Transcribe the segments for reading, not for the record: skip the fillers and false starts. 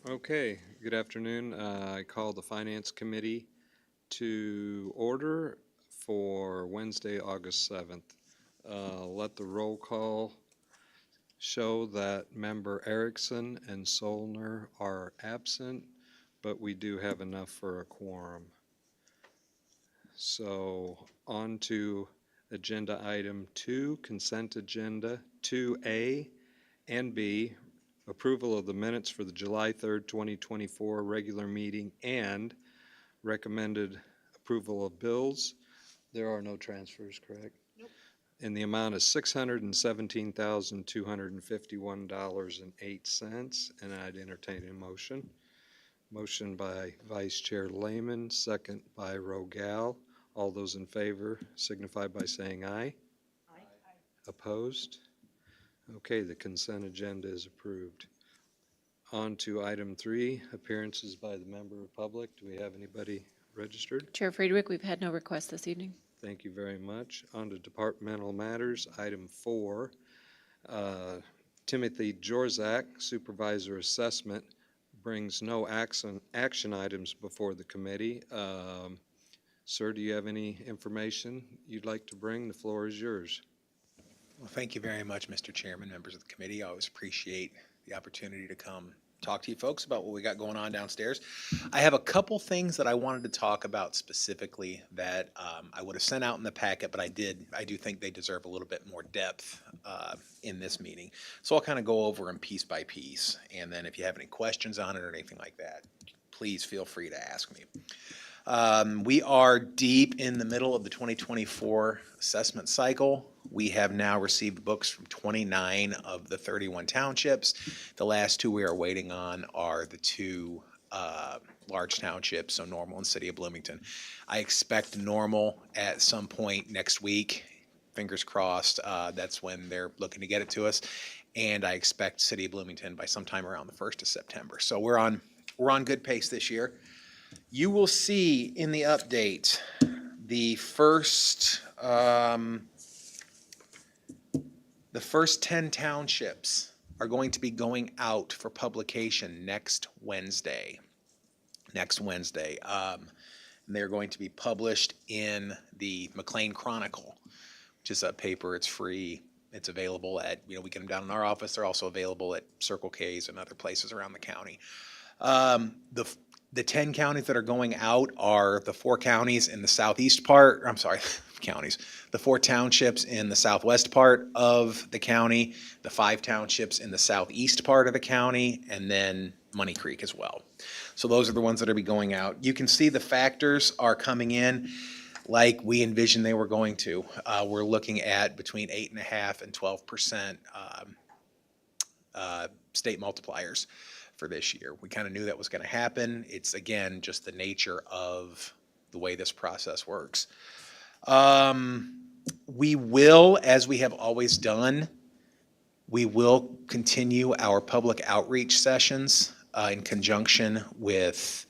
Okay, good afternoon. I call the Finance Committee to order for Wednesday, August 7th. Let the roll call show that member Erickson and Solner are absent, but we do have enough for a quorum. So on to agenda item 2, consent agenda 2A and B, approval of the minutes for the July 3rd, 2024 regular meeting and recommended approval of bills. There are no transfers, correct? Nope. In the amount of $617,251.08, and I'd entertain a motion. Motion by Vice Chair Lehman, second by Rogal. All those in favor signify by saying aye. Aye. Opposed? Okay, the consent agenda is approved. On to item 3, appearances by the member of public. Do we have anybody registered? Chair Friedrich, we've had no requests this evening. Thank you very much. On to departmental matters, item 4. Timothy Jorzak, Supervisor Assessment, brings no action items before the committee. Sir, do you have any information you'd like to bring? The floor is yours. Well, thank you very much, Mr. Chairman, members of the committee. I always appreciate the opportunity to come talk to you folks about what we got going on downstairs. I have a couple things that I wanted to talk about specifically that I would have sent out in the packet, but I do think they deserve a little bit more depth in this meeting. So I'll kind of go over them piece by piece, and then if you have any questions on it or anything like that, please feel free to ask me. We are deep in the middle of the 2024 assessment cycle. We have now received books from 29 of the 31 townships. The last two we are waiting on are the two large townships, so Normal and City of Bloomington. I expect Normal at some point next week. Fingers crossed, that's when they're looking to get it to us. And I expect City of Bloomington by sometime around the 1st of September. So we're on good pace this year. You will see in the update the first 10 townships are going to be going out for publication next Wednesday. And they're going to be published in the McLean Chronicle, which is a paper. It's free. It's available at, we get them down in our office. They're also available at Circle K's and other places around the county. The 10 counties that are going out are the 4 counties in the southeast part, the 4 townships in the southwest part of the county, the 5 townships in the southeast part of the county, and then Money Creek as well. So those are the ones that are be going out. You can see the factors are coming in like we envisioned they were going to. We're looking at between 8.5% and 12% state multipliers for this year. We kind of knew that was going to happen. It's, again, just the nature of the way this process works. We will, as we have always done, we will continue our public outreach sessions in conjunction with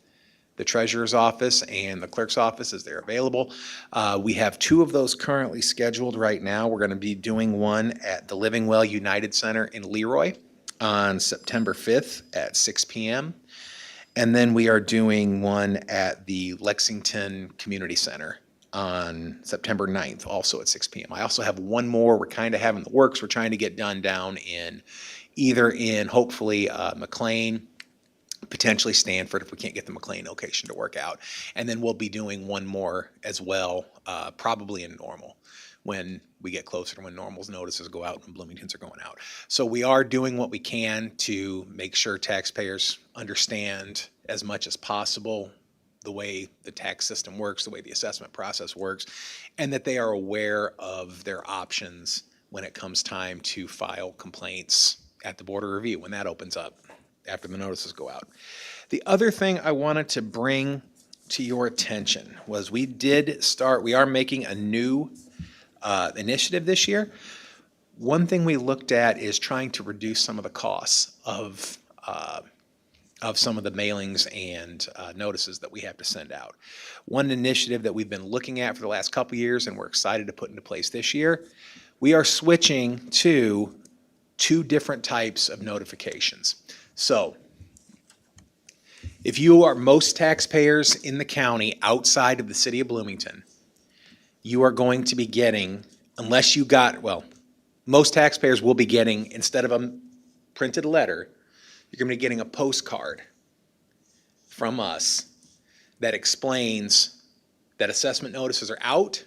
the treasurer's office and the clerk's office as they're available. We have 2 of those currently scheduled right now. We're going to be doing one at the Living Well United Center in Leroy on September 5th at 6 p.m. And then we are doing one at the Lexington Community Center on September 9th, also at 6 p.m. I also have one more we're kind of having the works. We're trying to get done down in hopefully McLean, potentially Stanford if we can't get the McLean location to work out. And then we'll be doing one more as well, probably in Normal, when we get closer to when Normal's notices go out and Bloomington's are going out. So we are doing what we can to make sure taxpayers understand as much as possible the way the tax system works, the way the assessment process works, and that they are aware of their options when it comes time to file complaints at the Board of Review when that opens up after the notices go out. The other thing I wanted to bring to your attention was we are making a new initiative this year. One thing we looked at is trying to reduce some of the costs of some of the mailings and notices that we have to send out. One initiative that we've been looking at for the last couple years and we're excited to put into place this year, we are switching to 2 different types of notifications. So If you are most taxpayers in the county outside of the city of Bloomington, you are going to be getting, unless you got, well, most taxpayers will be getting, instead of a printed letter, you're going to be getting a postcard from us that explains that assessment notices are out,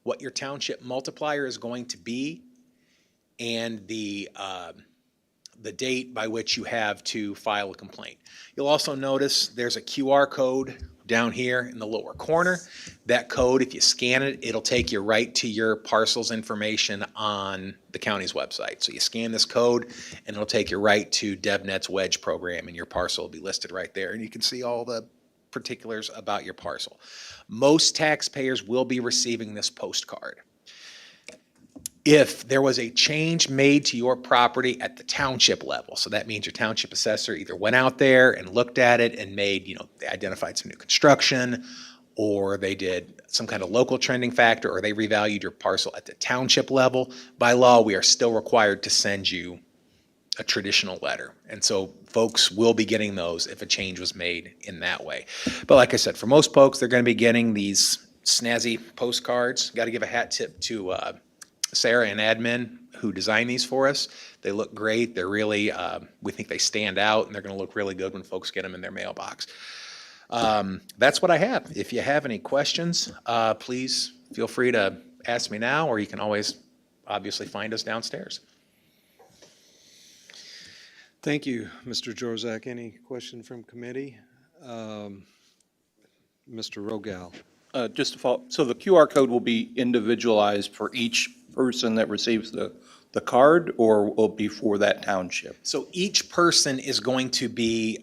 what your township multiplier is going to be, and the date by which you have to file a complaint. You'll also notice there's a QR code down here in the lower corner. That code, if you scan it, it'll take you right to your parcel's information on the county's website. So you scan this code and it'll take you right to DevNet's wedge program, and your parcel will be listed right there. And you can see all the particulars about your parcel. Most taxpayers will be receiving this postcard. If there was a change made to your property at the township level, so that means your township assessor either went out there and looked at it and made, they identified some new construction, or they did some kind of local trending factor, or they revalued your parcel at the township level, by law, we are still required to send you a traditional letter. And so folks will be getting those if a change was made in that way. But like I said, for most folks, they're going to be getting these snazzy postcards. Got to give a hat tip to Sarah and admin who designed these for us. They look great. They're really, we think they stand out, and they're going to look really good when folks get them in their mailbox. That's what I have. If you have any questions, please feel free to ask me now, or you can always obviously find us downstairs. Thank you, Mr. Jorzak. Any question from committee? Mr. Rogal. Just to follow, so the QR code will be individualized for each person that receives the card, or will it be for that township? So each person is going to be,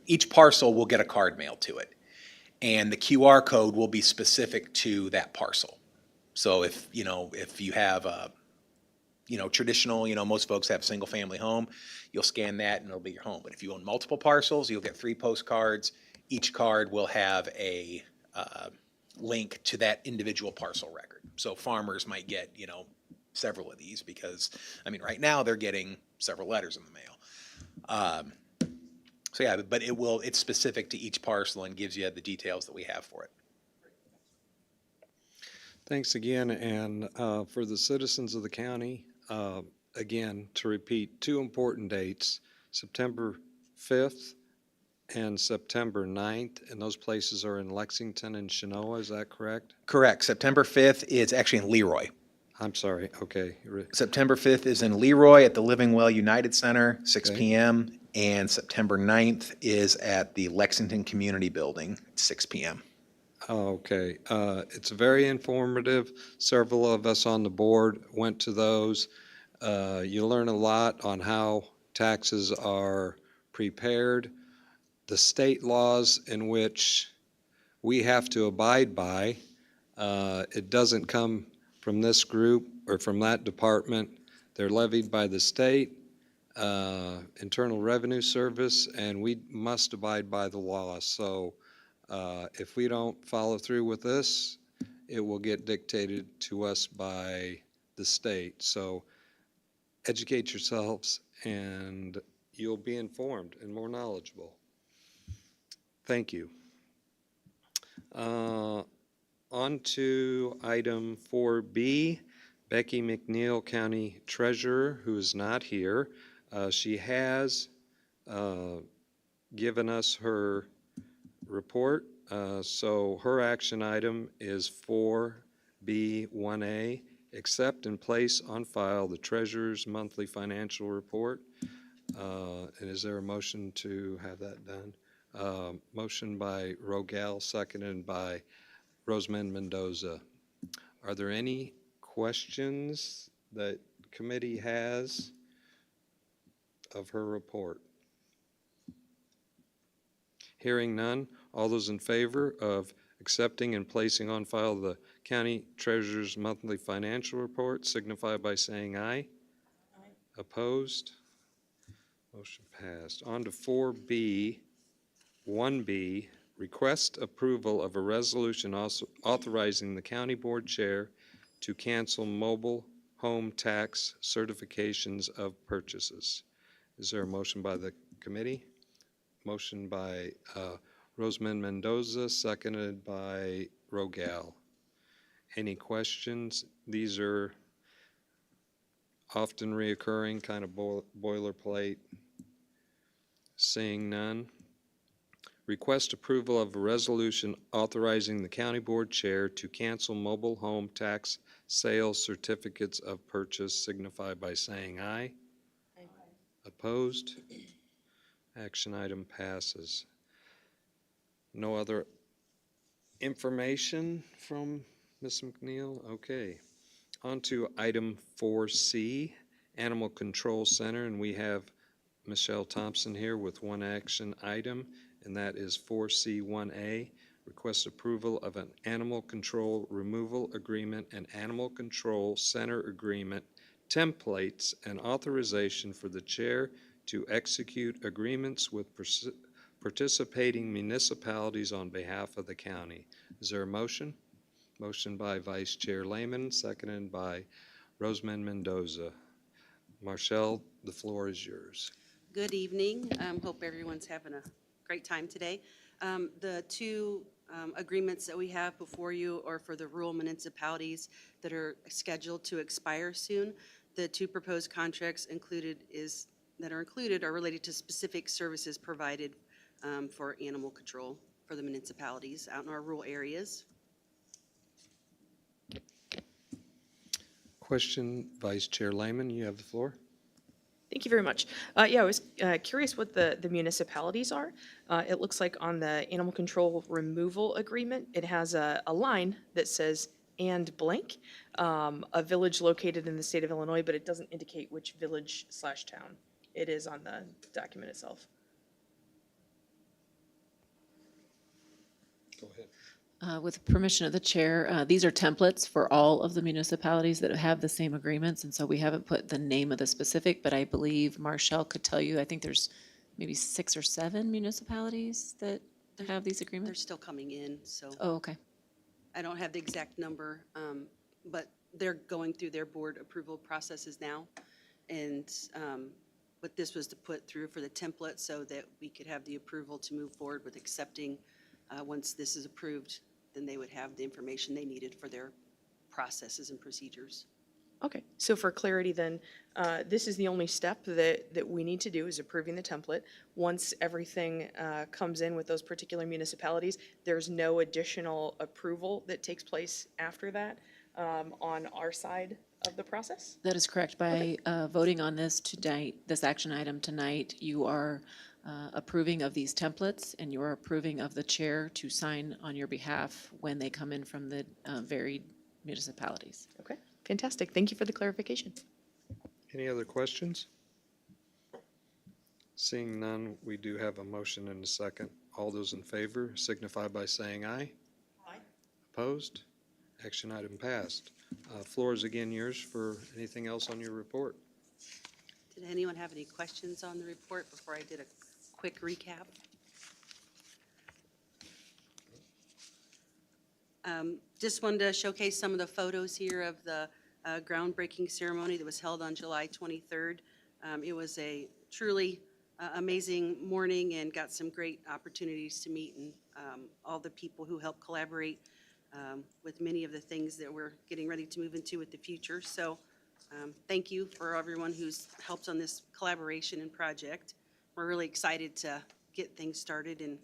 each parcel will get a card mailed to it. And the QR code will be specific to that parcel. So if you have a, traditional, most folks have a single family home, you'll scan that and it'll be your home. But if you own multiple parcels, you'll get 3 postcards. Each card will have a link to that individual parcel record. So farmers might get, several of these because, right now they're getting several letters in the mail. So yeah, but it's specific to each parcel and gives you the details that we have for it. Thanks again, and for the citizens of the county, again, to repeat, 2 important dates, September 5th and September 9th, and those places are in Lexington and Chenoa, is that correct? Correct. September 5th is actually in Leroy. I'm sorry, okay. September 5th is in Leroy at the Living Well United Center, 6 Okay. p.m. And September 9th is at the Lexington Community Building, 6 p.m. Okay, it's very informative. Several of us on the board went to those. You learn a lot on how taxes are prepared, the state laws in which we have to abide by. It doesn't come from this group or from that department. They're levied by the state, Internal Revenue Service, and we must abide by the law. So if we don't follow through with this, it will get dictated to us by the state. So educate yourselves and you'll be informed and more knowledgeable. Thank you. On to item 4B, Becky McNeil, County Treasurer, who is not here. She has given us her report. So her action item is 4B1A, accept and place on file the Treasurer's monthly financial report. And is there a motion to have that done? Motion by Rogal, seconded by Rosamond Mendoza. Are there any questions that committee has of her report? Hearing none, all those in favor of accepting and placing on file the County Treasurer's monthly financial report signify by saying aye. Aye. Opposed? Motion passed. On to 4B, 1B, request approval of a resolution also authorizing the county board chair to cancel mobile home tax certifications of purchases. Is there a motion by the committee? Motion by Roseman Mendoza, seconded by Rogal. Any questions? These are often reoccurring, kind of boilerplate. Seeing none. Request approval of a resolution authorizing the county board chair to cancel mobile home tax sales certificates of purchase, signify by saying aye. Aye. Opposed? Action item passes. No other information from Ms. McNeil? Okay. On to item 4C, Animal Control Center, and we have Michelle Thompson here with one action item, and that is 4C1A, request approval of an animal control removal agreement and animal control center agreement templates and authorization for the chair to execute agreements with participating municipalities on behalf of the county. Is there a motion? Motion by Vice Chair Lehman, seconded by Roseman Mendoza. Marshall, the floor is yours. Good evening. Hope everyone's having a great time today. The two agreements that we have before you are for the rural municipalities that are scheduled to expire soon. The two proposed contracts that are included are related to specific services provided for animal control for the municipalities out in our rural areas. Question, Vice Chair Lehman, you have the floor. Thank you very much. Yeah, I was curious what the municipalities are. It looks like on the animal control removal agreement, it has a line that says "and blank," a village located in the state of Illinois, but it doesn't indicate which village/town it is on the document itself. Go ahead. With permission of the chair, these are templates for all of the municipalities that have the same agreements, and so we haven't put the name of the specific, but I believe Marshall could tell you, I think there's maybe 6 or 7 municipalities that have these They're agreements. still coming in, so Oh, okay. I don't have the exact number, but they're going through their board approval processes now. And but this was to put through for the template so that we could have the approval to move forward with accepting. Once this is approved, then they would have the information they needed for their processes and procedures. Okay, so for clarity then, this is the only step that we need to do is approving the template. Once everything comes in with those particular municipalities, there's no additional approval that takes place after that on our side of the process? That is correct. By voting on this tonight, this action item tonight, you are approving of these templates, and you are approving of the chair to sign on your behalf when they come in from the varied municipalities. Okay, fantastic. Thank you for the clarification. Any other questions? Seeing none, we do have a motion and a second. All those in favor signify by saying aye. Aye. Opposed? Action item passed. Floor is again yours for anything else on your report. Did anyone have any questions on the report before I did a quick recap? Just wanted to showcase some of the photos here of the groundbreaking ceremony that was held on July 23rd. It was a truly amazing morning and got some great opportunities to meet and all the people who helped collaborate with many of the things that we're getting ready to move into with the future. So thank you for everyone who's helped on this collaboration and project. We're really excited to get things started and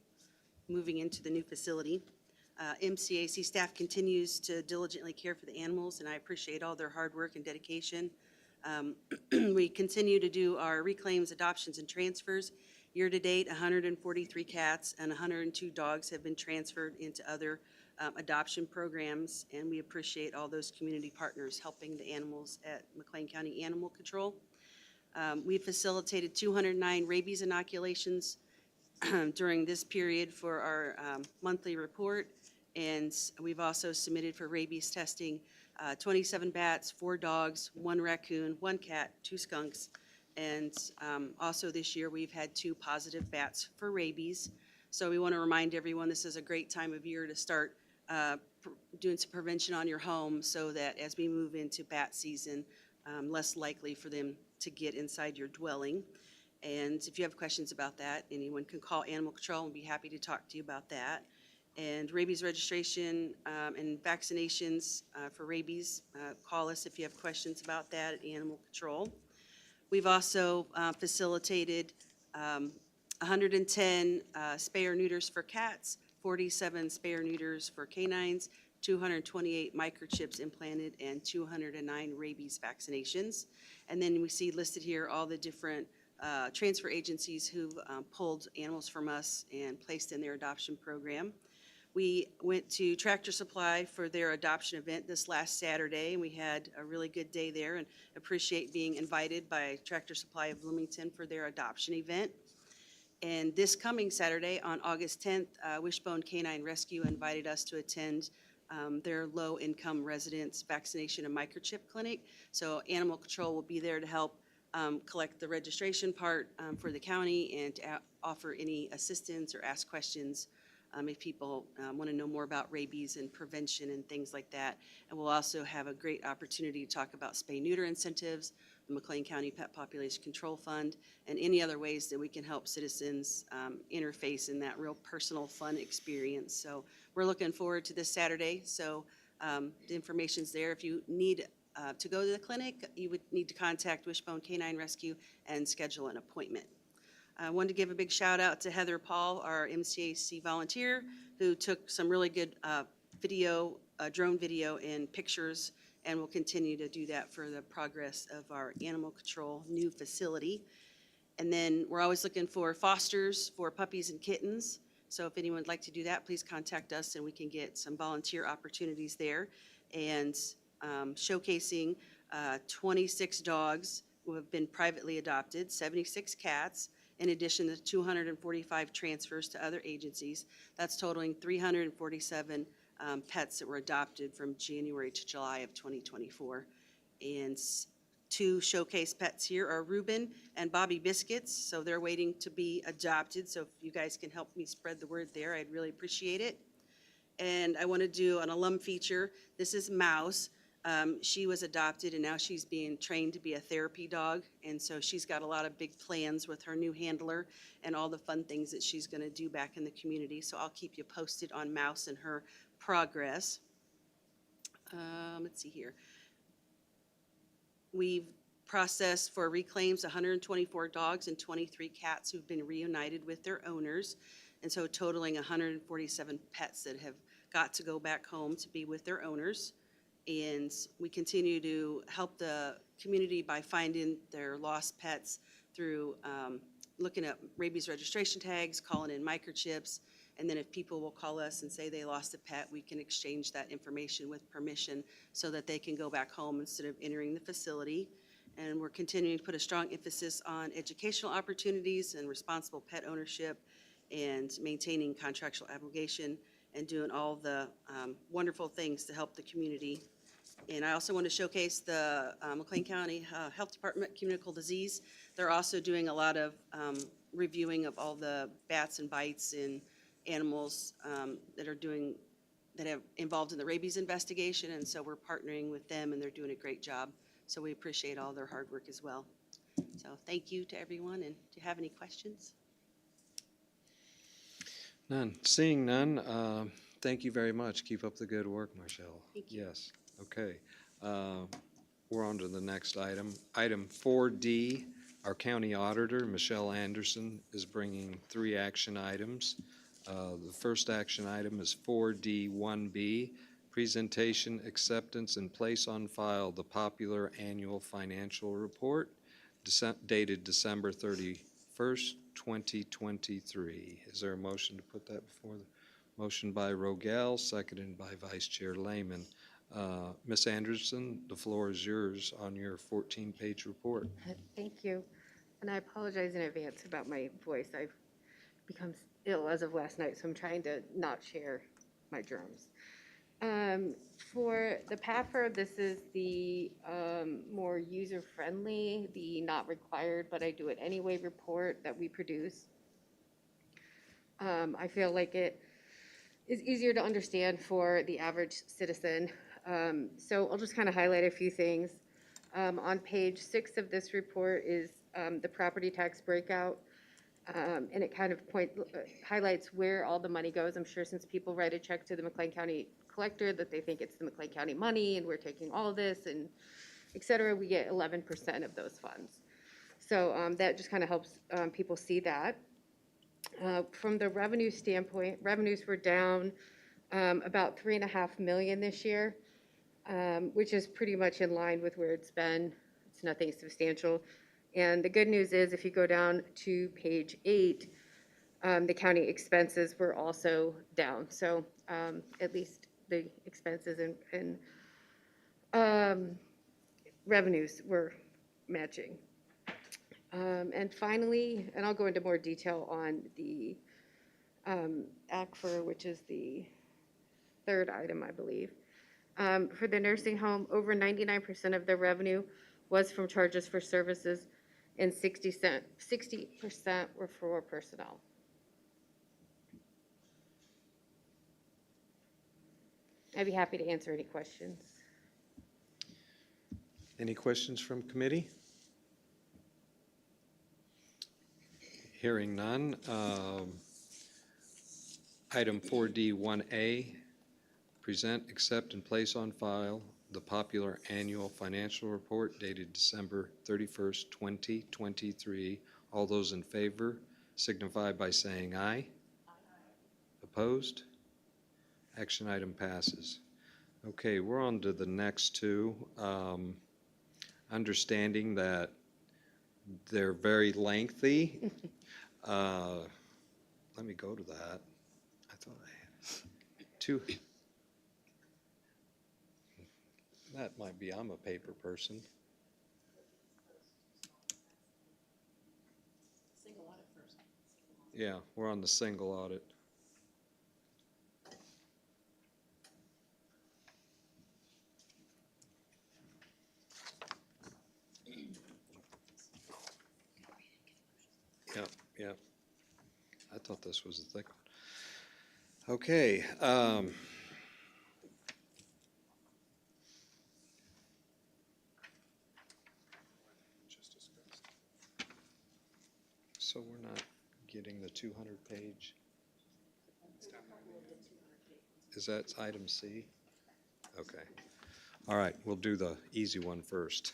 moving into the new facility. MCAC staff continues to diligently care for the animals, and I appreciate all their hard work and dedication. We continue to do our reclaims, adoptions, and transfers. Year-to-date, 143 cats and 102 dogs have been transferred into other adoption programs, and we appreciate all those community partners helping the animals at McLean County Animal Control. We facilitated 209 rabies inoculations during this period for our monthly report, and we've also submitted for rabies testing 27 bats, 4 dogs, 1 raccoon, 1 cat, 2 skunks, and also this year we've had 2 positive bats for rabies. So we want to remind everyone this is a great time of year to start doing some prevention on your home so that as we move into bat season, less likely for them to get inside your dwelling. And if you have questions about that, anyone can call Animal Control and be happy to talk to you about that. And rabies registration and vaccinations for rabies, call us if you have questions about that at Animal Control. We've also facilitated 110 spay or neuters for cats, 47 spay or neuters for canines, 228 microchips implanted, and 209 rabies vaccinations. And then we see listed here all the different transfer agencies who've pulled animals from us and placed in their adoption program. We went to Tractor Supply for their adoption event this last Saturday, and we had a really good day there, and appreciate being invited by Tractor Supply of Bloomington for their adoption event. And this coming Saturday, on August 10th, Wishbone Canine Rescue invited us to attend their low-income residents vaccination and microchip clinic. So Animal Control will be there to help collect the registration part for the county and to offer any assistance or ask questions if people want to know more about rabies and prevention and things like that. And we'll also have a great opportunity to talk about spay-neuter incentives, the McLean County Pet Population Control Fund, and any other ways that we can help citizens interface in that real personal, fun experience. So we're looking forward to this Saturday. So the information's there. If you need to go to the clinic, you would need to contact Wishbone Canine Rescue and schedule an appointment. I wanted to give a big shout out to Heather Paul, our MCAC volunteer, who took some really good video, drone video and pictures, and will continue to do that for the progress of our animal control new facility. And then we're always looking for fosters for puppies and kittens. So if anyone would like to do that, please contact us and we can get some volunteer opportunities there. And showcasing 26 dogs who have been privately adopted, 76 cats, in addition to 245 transfers to other agencies. That's totaling 347 pets that were adopted from January to July of 2024. And two showcase pets here are Reuben and Bobby Biscuits, so they're waiting to be adopted. So if you guys can help me spread the word there, I'd really appreciate it. And I want to do an alum feature. This is Mouse. She was adopted and now she's being trained to be a therapy dog. And so she's got a lot of big plans with her new handler and all the fun things that she's going to do back in the community. So I'll keep you posted on Mouse and her progress. Let's see here. We've processed for reclaims 124 dogs and 23 cats who've been reunited with their owners. And so totaling 147 pets that have got to go back home to be with their owners. And we continue to help the community by finding their lost pets through looking at rabies registration tags, calling in microchips, and then if people will call us and say they lost a pet, we can exchange that information with permission so that they can go back home instead of entering the facility. And we're continuing to put a strong emphasis on educational opportunities and responsible pet ownership and maintaining contractual obligation and doing all the wonderful things to help the community. And I also want to showcase the McLean County Health Department Communicable Disease. They're also doing a lot of reviewing of all the bats and bites in animals that have involved in the rabies investigation. And so we're partnering with them and they're doing a great job. So we appreciate all their hard work as well. So thank you to everyone. And do you have any questions? None. Seeing none, thank you very much. Keep up the good work, Marshall. Thank you. Yes, okay. We're on to the next item. Item 4D, our county auditor, Michelle Anderson, is bringing 3 action items. The first action item is 4D1B, presentation, acceptance, and place on file the popular annual financial report dated December 31st, 2023. Is there a motion to put that before the motion by Rogel, seconded by Vice Chair Lehman? Ms. Anderson, the floor is yours on your 14-page report. Thank you. And I apologize in advance about my voice. I've become ill as of last night, so I'm trying to not share my germs. For the PAFR, this is the more user-friendly, the not required, but I do it anyway report that we produce. I feel like it is easier to understand for the average citizen. So I'll just kind of highlight a few things. On page 6 of this report is the property tax breakout. And it kind of highlights where all the money goes. I'm sure since people write a check to the McLean County collector that they think it's the McLean County money and we're taking all of this and et cetera, we get 11% of those funds. So that just kind of helps people see that. From the revenue standpoint, revenues were down about 3.5 million this year, which is pretty much in line with where it's been. It's nothing substantial. And the good news is if you go down to page 8, the county expenses were also down. So at least the expenses and revenues were matching. And finally, and I'll go into more detail on the ACFR, which is the third item, I believe. For the nursing home, over 99% of the revenue was from charges for services, and 60% were for personnel. I'd be happy to answer any questions. Any questions from committee? Hearing none. Item 4D1A, present, accept, and place on file the popular annual financial report dated December 31st, 2023. All those in favor signify by saying aye. Opposed? Action item passes. Okay, we're on to the next two. Understanding that they're very lengthy. Let me go to that. I thought I had two. That might be, I'm a paper person. Single audit first. Yeah, we're on the single audit. Yep, yep. I thought this was a thick one. Okay. So we're not getting the 200-page? Is that item C? Okay. All right, we'll do the easy one first.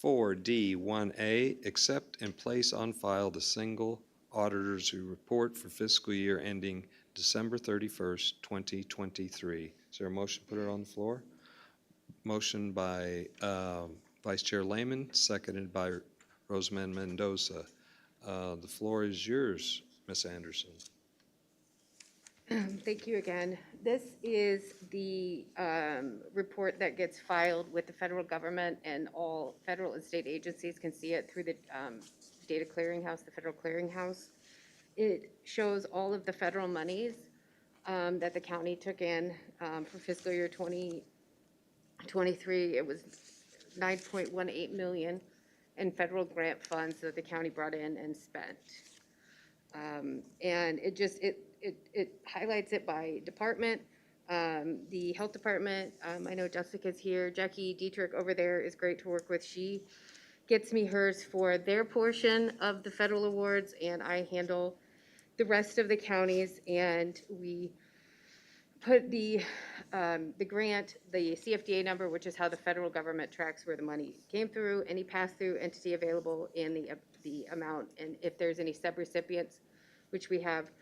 4D1A, accept and place on file the single auditor's report for fiscal year ending December 31st, 2023. Is there a motion to put it on the floor? Motion by Vice Chair Lehman, seconded by Rosamond Mendoza. The floor is yours, Ms. Anderson. Thank you again. This is the report that gets filed with the federal government, and all federal and state agencies can see it through the data clearinghouse, the federal clearinghouse. It shows all of the federal monies that the county took in for fiscal year 2023. It was 9.18 million in federal grant funds that the county brought in and spent. And it highlights it by department. The health department, I know Jessica's here. Jackie Dietrich over there is great to work with. She gets me hers for their portion of the federal awards, and I handle the rest of the counties. And we put the grant, the CFDA number, which is how the federal government tracks where the money came through, any pass-through entity available, and the amount, and if there's any subrecipients, which we have.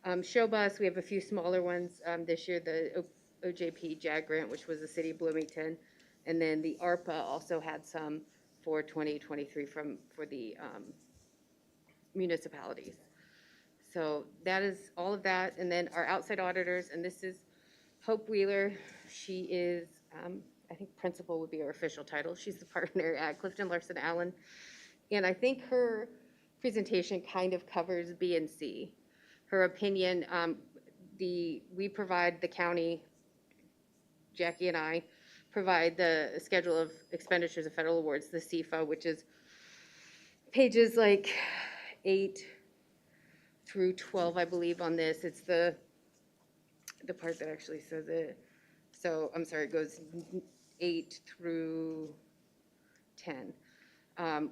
Showbus, we have a few smaller ones this year, the OJP JAG grant, which was the city of Bloomington, and then the ARPA also had some for 2023 for the municipalities. So that is all of that, and then our outside auditors, and this is Hope Wheeler. She is, I think principal would be her official title. She's the partner at Clifton Larson Allen, and I think her presentation kind of covers B and C. Her opinion, we provide the county, Jackie and I, provide the schedule of expenditures of federal awards, the CFA, which is pages like 8 through 12, I believe, on this. It's the part that actually says it. So, I'm sorry, it goes 8 through 10.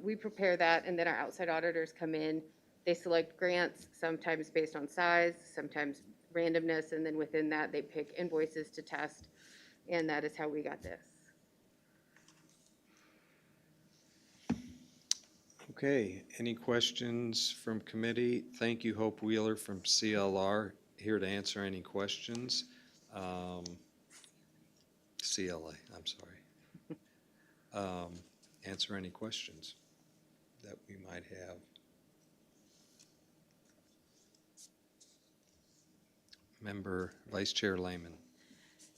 We prepare that, and then our outside auditors come in. They select grants, sometimes based on size, sometimes randomness, and then within that, they pick invoices to test, and that is how we got this. Okay, any questions from committee? Thank you, Hope Wheeler from CLR, here to answer any questions. CLA, I'm sorry. Answer any questions that we might have. Member Vice Chair Lehman.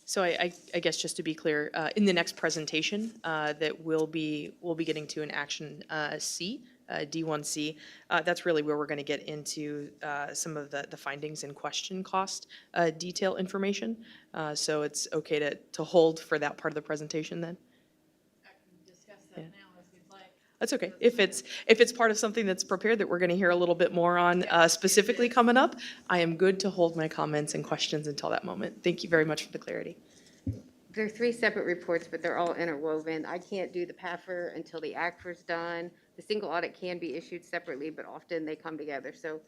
So I guess just to be clear, in the next presentation, that we'll be getting to an action C, D1C, that's really where we're going to get into some of the findings and question cost detail information. So it's okay to hold for that part of the presentation then? That's okay. If it's part of something that's prepared that we're going to hear a little bit more on specifically coming up, I am good to hold my comments and questions until that moment. Thank you very much for the clarity. They're 3 separate reports, but they're all interwoven. I can't do the PAFR until the ACFR's done. The single audit can be issued separately, but often they come together. So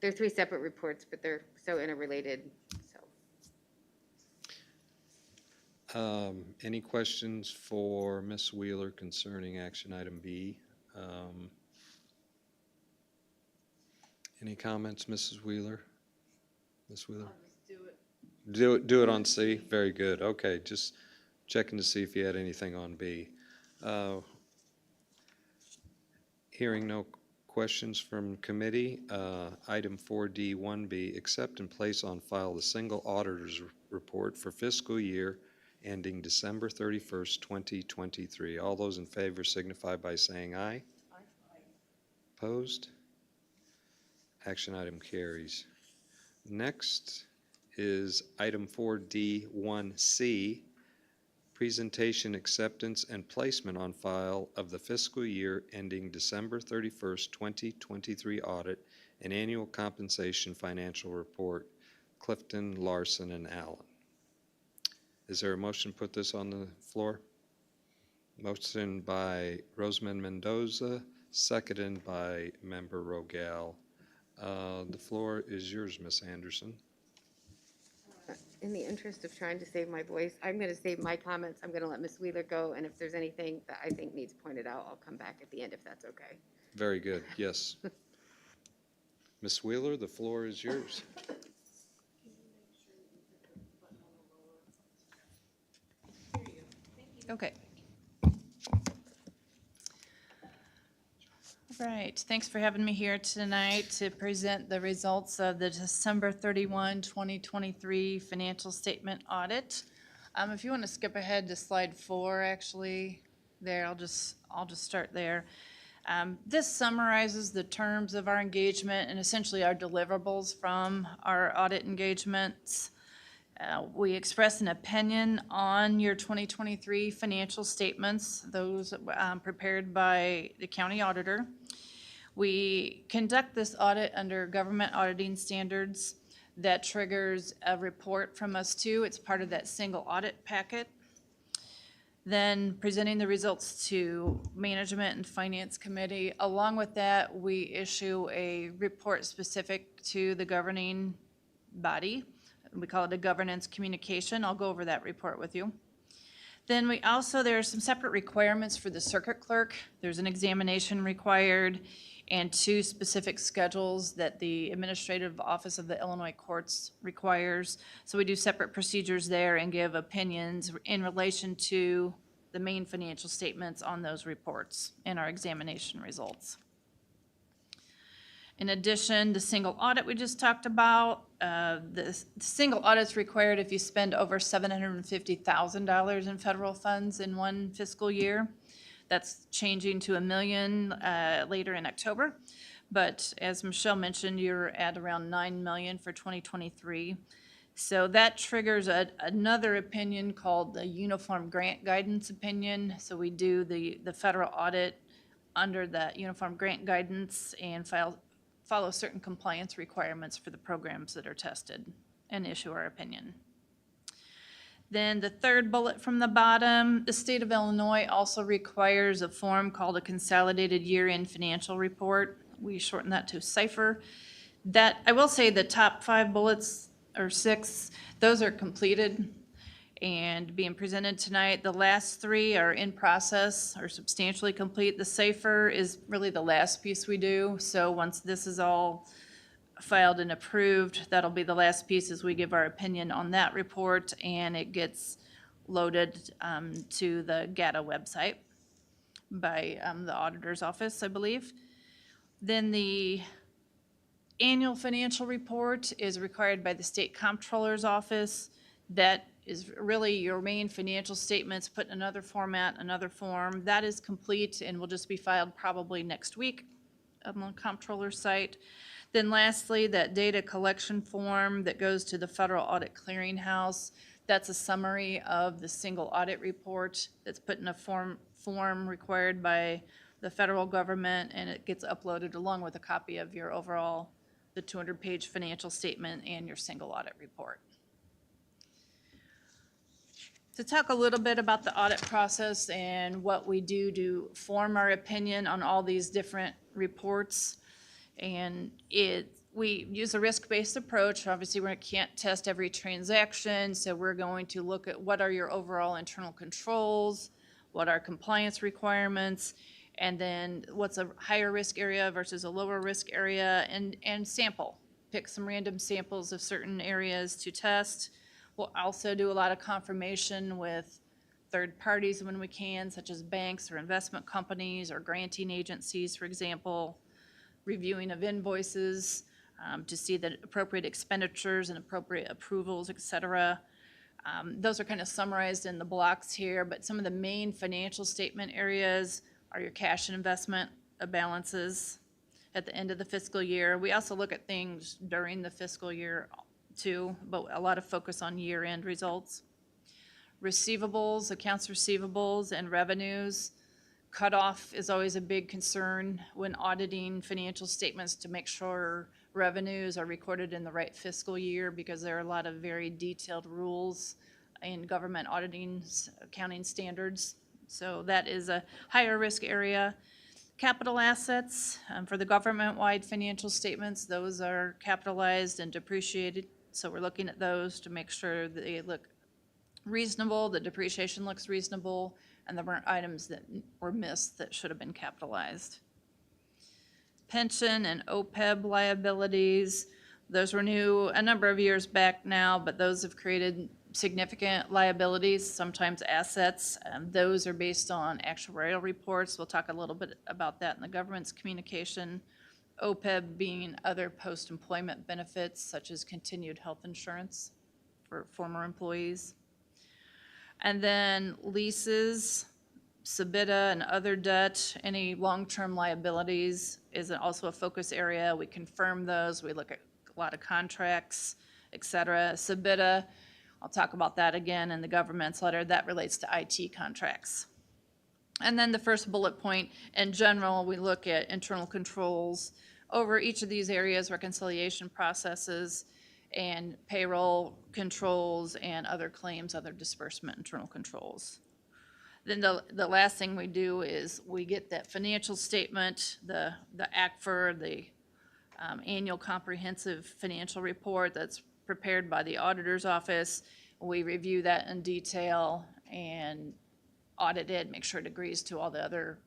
they're 3 separate reports, but they're so interrelated, so. Any questions for Ms. Wheeler concerning action item B? Any comments, Mrs. Wheeler? Ms. Wheeler? Do it on C? Very good. Okay, just checking to see if you had anything on B. Hearing no questions from committee, item 4D1B, accept and place on file the single auditor's report for fiscal year ending December 31st, 2023. All those in favor signify by saying aye. Aye. Opposed? Action item carries. Next is item 4D1C, presentation, acceptance, and placement on file of the fiscal year ending December 31st, 2023 audit and annual compensation financial report, Clifton, Larson, and Allen. Is there a motion to put this on the floor? Motion by Rosamond Mendoza, seconded by Member Rogel. The floor is yours, Ms. Anderson. In the interest of trying to save my voice, I'm going to save my comments. I'm going to let Ms. Wheeler go, and if there's anything that I think needs pointed out, I'll come back at the end if that's okay. Very good, yes. Ms. Wheeler, the floor is yours. Okay. All right, thanks for having me here tonight to present the results of the December 31, 2023 financial statement audit. If you want to skip ahead to slide 4, actually, there, I'll just start there. This summarizes the terms of our engagement and essentially our deliverables from our audit engagements. We express an opinion on your 2023 financial statements, those prepared by the county auditor. We conduct this audit under government auditing standards that triggers a report from us too. It's part of that single audit packet. Then presenting the results to Management and Finance Committee. Along with that, we issue a report specific to the governing body. We call it a governance communication. I'll go over that report with you. Then there are some separate requirements for the circuit clerk. There's an examination required and 2 specific schedules that the Administrative Office of the Illinois Courts requires. So we do separate procedures there and give opinions in relation to the main financial statements on those reports and our examination results. In addition, the single audit we just talked about, the single audit's required if you spend over $750,000 in federal funds in one fiscal year. That's changing to $1 million later in October. But as Michelle mentioned, you're at around $9 million for 2023. So that triggers another opinion called the Uniform Grant Guidance Opinion. So we do the federal audit under that Uniform Grant Guidance and follow certain compliance requirements for the programs that are tested and issue our opinion. Then the third bullet from the bottom, the state of Illinois also requires a form called a Consolidated Year-End Financial Report. We shorten that to CIFER. That, I will say the top 5 bullets, or 6, those are completed and being presented tonight. The last 3 are in process or substantially complete. The CIFER is really the last piece we do. So once this is all filed and approved, that'll be the last piece as we give our opinion on that report, and it gets loaded to the GATA website by the auditor's office, I believe. Then the annual financial report is required by the state comptroller's office. That is really your main financial statements put in another format, another form. That is complete and will just be filed probably next week on the comptroller's site. Then lastly, that data collection form that goes to the Federal Audit Clearinghouse, that's a summary of the single audit report that's put in a form required by the federal government, and it gets uploaded along with a copy of your overall, the 200-page financial statement and your single audit report. To talk a little bit about the audit process and what we do to form our opinion on all these different reports. And we use a risk-based approach. Obviously, we can't test every transaction, so we're going to look at what are your overall internal controls, what are compliance requirements, and then what's a higher risk area versus a lower risk area, and sample. Pick some random samples of certain areas to test. We'll also do a lot of confirmation with third parties when we can, such as banks or investment companies or granting agencies, for example. Reviewing of invoices to see the appropriate expenditures and appropriate approvals, et cetera. Those are kind of summarized in the blocks here, but some of the main financial statement areas are your cash and investment balances at the end of the fiscal year. We also look at things during the fiscal year too, but a lot of focus on year-end results. Receivables, accounts receivables, and revenues. Cutoff is always a big concern when auditing financial statements to make sure revenues are recorded in the right fiscal year, because there are a lot of very detailed rules in government auditing accounting standards. So that is a higher risk area. Capital assets for the government-wide financial statements, those are capitalized and depreciated. So we're looking at those to make sure that they look reasonable, the depreciation looks reasonable, and there weren't items that were missed that should have been capitalized. Pension and OPEB liabilities, those were new a number of years back now, but those have created significant liabilities, sometimes assets. Those are based on actuarial reports. We'll talk a little bit about that in the government's communication. OPEB being other post-employment benefits, such as continued health insurance for former employees. And then leases, SEBITA and other debt, any long-term liabilities is also a focus area. We confirm those. We look at a lot of contracts, et cetera. SEBITA, I'll talk about that again in the government's letter. That relates to IT contracts. And then the first bullet point, in general, we look at internal controls over each of these areas, reconciliation processes, and payroll controls and other claims, other disbursement internal controls. Then the last thing we do is we get that financial statement, the ACFR, the annual comprehensive financial report that's prepared by the auditor's office. We review that in detail and audit it, make sure it agrees to all the other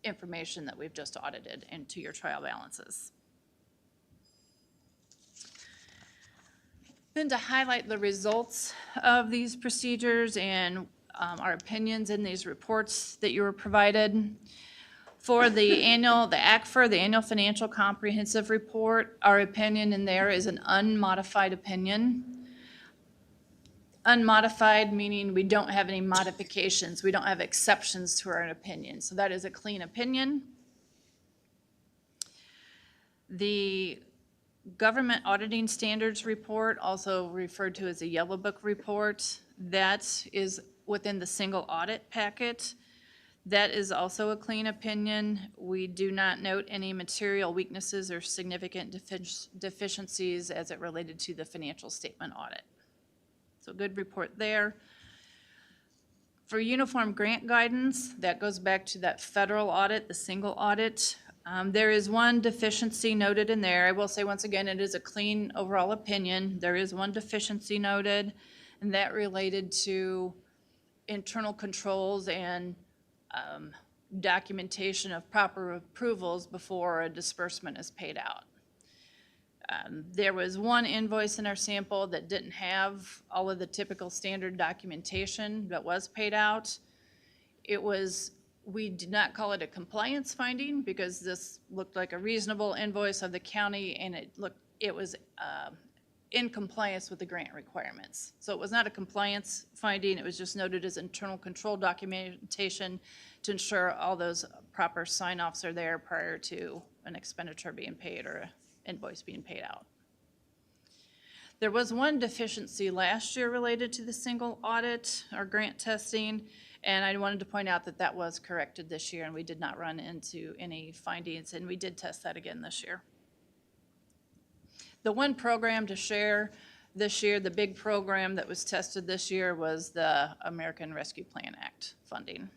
information that we've just audited and to your trial balances. Then to highlight the results of these procedures and our opinions in these reports that you were provided. For the ACFR, the Annual Financial Comprehensive Report, our opinion in there is an unmodified opinion. Unmodified meaning we don't have any modifications. We don't have exceptions to our opinion. So that is a clean opinion. The Government Auditing Standards Report, also referred to as a Yellow Book Report, that is within the single audit packet. That is also a clean opinion. We do not note any material weaknesses or significant deficiencies as it related to the financial statement audit. So good report there. For uniform grant guidance, that goes back to that federal audit, the single audit. There is one deficiency noted in there. I will say once again, it is a clean overall opinion. There is one deficiency noted, and that related to internal controls and documentation of proper approvals before a disbursement is paid out. There was one invoice in our sample that didn't have all of the typical standard documentation that was paid out. We did not call it a compliance finding because this looked like a reasonable invoice of the county, and it was in compliance with the grant requirements. So it was not a compliance finding, it was just noted as internal control documentation to ensure all those proper sign-offs are there prior to an expenditure being paid or an invoice being paid out. There was one deficiency last year related to the single audit or grant testing, and I wanted to point out that that was corrected this year, and we did not run into any findings, and we did test that again this year. The one program to share this year, the big program that was tested this year, was the American Rescue Plan Act funding.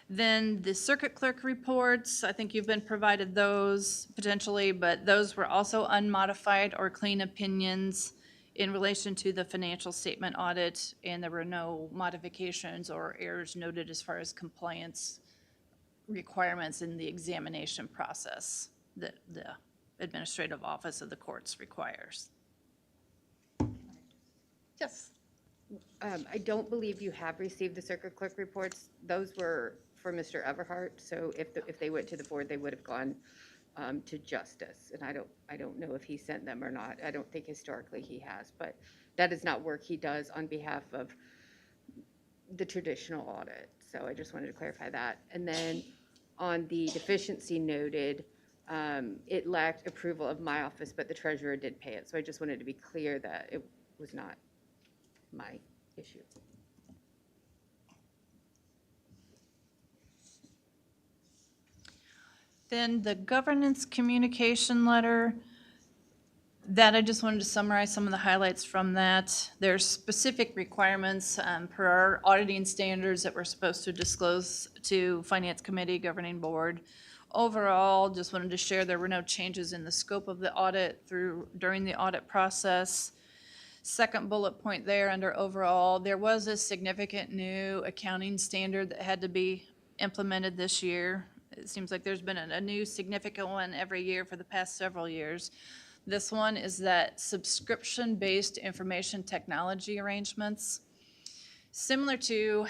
Then the circuit clerk reports, I think you've been provided those potentially, but those were also unmodified or clean opinions in relation to the financial statement audit, and there were no modifications or errors noted as far as compliance requirements in the examination process that the administrative office of the courts requires. Yes. I don't believe you have received the circuit clerk reports. Those were for Mr. Everhart, so if they went to the board, they would have gone to justice. And I don't know if he sent them or not. I don't think historically he has, but that is not work he does on behalf of the traditional audit. So I just wanted to clarify that. And then on the deficiency noted, it lacked approval of my office, but the treasurer did pay it. So I just wanted to be clear that it was not my issue. Then the governance communication letter, that I just wanted to summarize some of the highlights from that. There's specific requirements per our auditing standards that we're supposed to disclose to Finance Committee, Governing Board. Overall, just wanted to share there were no changes in the scope of the audit during the audit process. Second bullet point there under overall, there was a significant new accounting standard that had to be implemented this year. It seems like there's been a new significant one every year for the past several years. This one is that subscription-based information technology arrangements. Similar to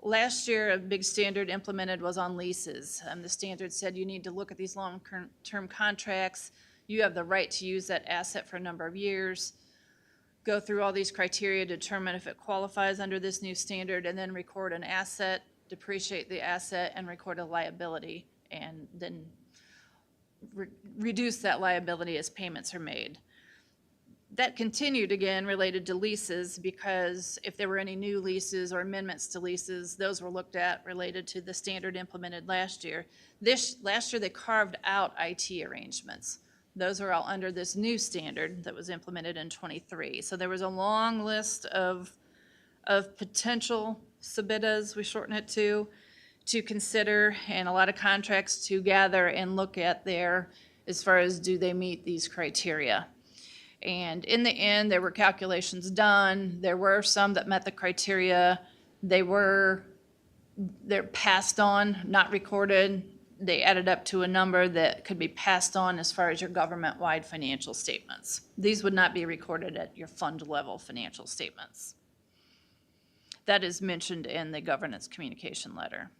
last year, a big standard implemented was on leases. The standard said you need to look at these long-term contracts. You have the right to use that asset for a number of years. Go through all these criteria, determine if it qualifies under this new standard, and then record an asset, depreciate the asset, and record a liability, and then reduce that liability as payments are made. That continued again related to leases, because if there were any new leases or amendments to leases, those were looked at related to the standard implemented last year. Last year they carved out IT arrangements. Those are all under this new standard that was implemented in '23. So there was a long list of potential SBITAs, we shorten it to consider, and a lot of contracts to gather and look at there as far as do they meet these criteria. And in the end, there were calculations done. There were some that met the criteria. They're passed on, not recorded. They added up to a number that could be passed on as far as your government-wide financial statements. These would not be recorded at your fund level financial statements. That is mentioned in the governance communication letter.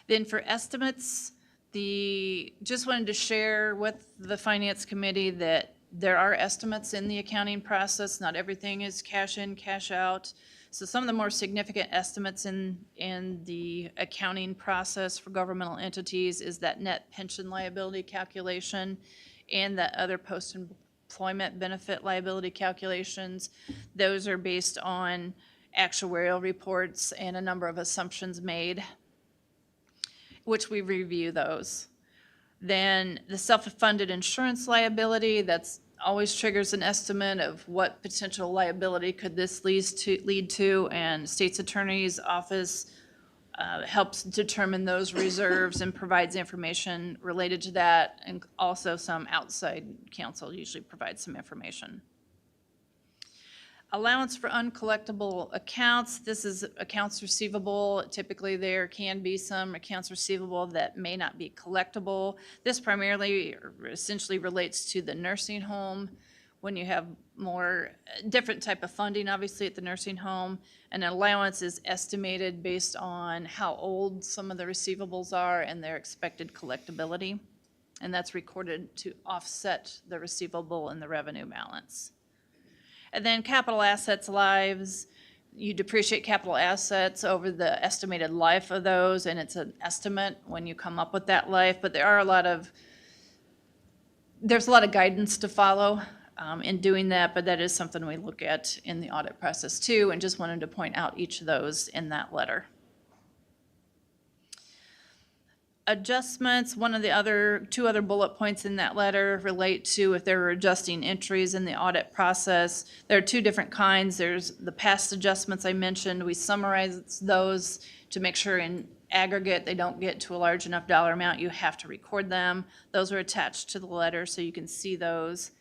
Then for estimates, just wanted to share with the Finance Committee that there are estimates in the accounting process. Not everything is cash in, cash out. So some of the more significant estimates in the accounting process for governmental entities is that net pension liability calculation and that other post-employment benefit liability calculations. Those are based on actuarial reports and a number of assumptions made, which we review those. Then the self-funded insurance liability, that's always triggers an estimate of what potential liability could this lead to, and State's Attorney's Office helps determine those reserves and provides information related to that, and also some outside counsel usually provides some information. Allowance for uncollectible accounts, this is accounts receivable. Typically, there can be some accounts receivable that may not be collectible. This primarily essentially relates to the nursing home. When you have more, different type of funding, obviously, at the nursing home, an allowance is estimated based on how old some of the receivables are and their expected collectability. And that's recorded to offset the receivable and the revenue balance. And then capital assets lives, you depreciate capital assets over the estimated life of those, and it's an estimate when you come up with that life, but there's a lot of guidance to follow in doing that, but that is something we look at in the audit process too, and just wanted to point out each of those in that letter. Adjustments, two other bullet points in that letter relate to if there were adjusting entries in the audit process. There are two different kinds. There's the past adjustments I mentioned. We summarize those to make sure in aggregate they don't get to a large enough dollar amount. You have to record them. Those are attached to the letter so you can see those.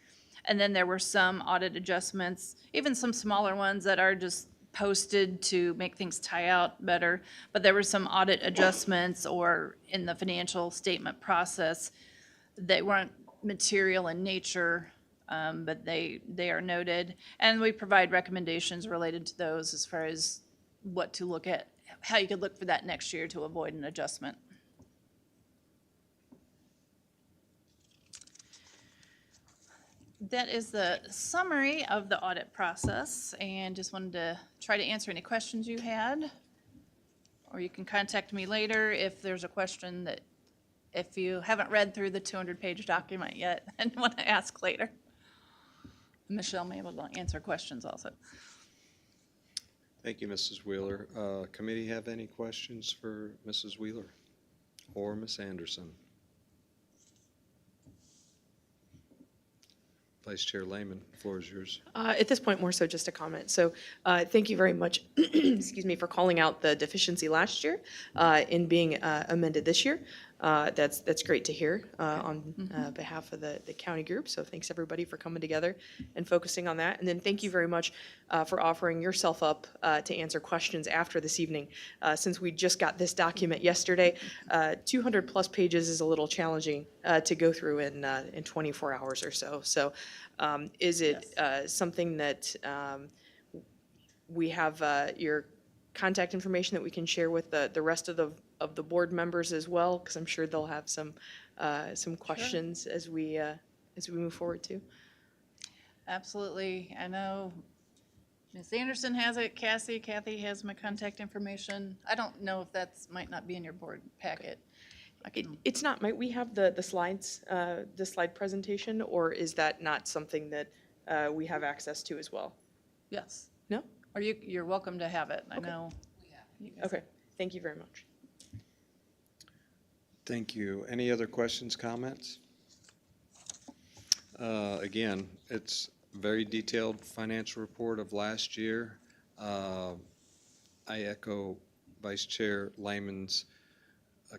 And then there were some audit adjustments, even some smaller ones that are just posted to make things tie out better, but there were some audit adjustments or in the financial statement process that weren't material in nature, but they are noted. And we provide recommendations related to those as far as what to look at, how you could look for that next year to avoid an adjustment. That is the summary of the audit process, and just wanted to try to answer any questions you had. Or you can contact me later if there's a question that, if you haven't read through the 200-page document yet and want to ask later. Michelle may be able to answer questions also. Thank you, Mrs. Wheeler. Committee have any questions for Mrs. Wheeler or Ms. Anderson? Vice Chair Lehman, the floor is yours. At this point, more so just a comment. So thank you very much, excuse me, for calling out the deficiency last year in being amended this year. That's great to hear on behalf of the county group. So thanks everybody for coming together and focusing on that. And then thank you very much for offering yourself up to answer questions after this evening. Since we just got this document yesterday, 200 plus pages is a little challenging to go through in 24 hours or so. So is it something that we have your contact information that we can share with the rest of the board members as well? Because I'm sure they'll have some questions as we move forward too. Absolutely. I know Ms. Anderson has it, Kathy has my contact information. I don't know if that's, might not be in your board packet. It's not, might we have the slides, the slide presentation, or is that not something that we have access to as well? Yes. No? Or you're welcome to have it. I know. Okay, thank you very much. Thank you. Any other questions, comments? Again, it's a very detailed financial report of last year. I echo Vice Chair Lehman's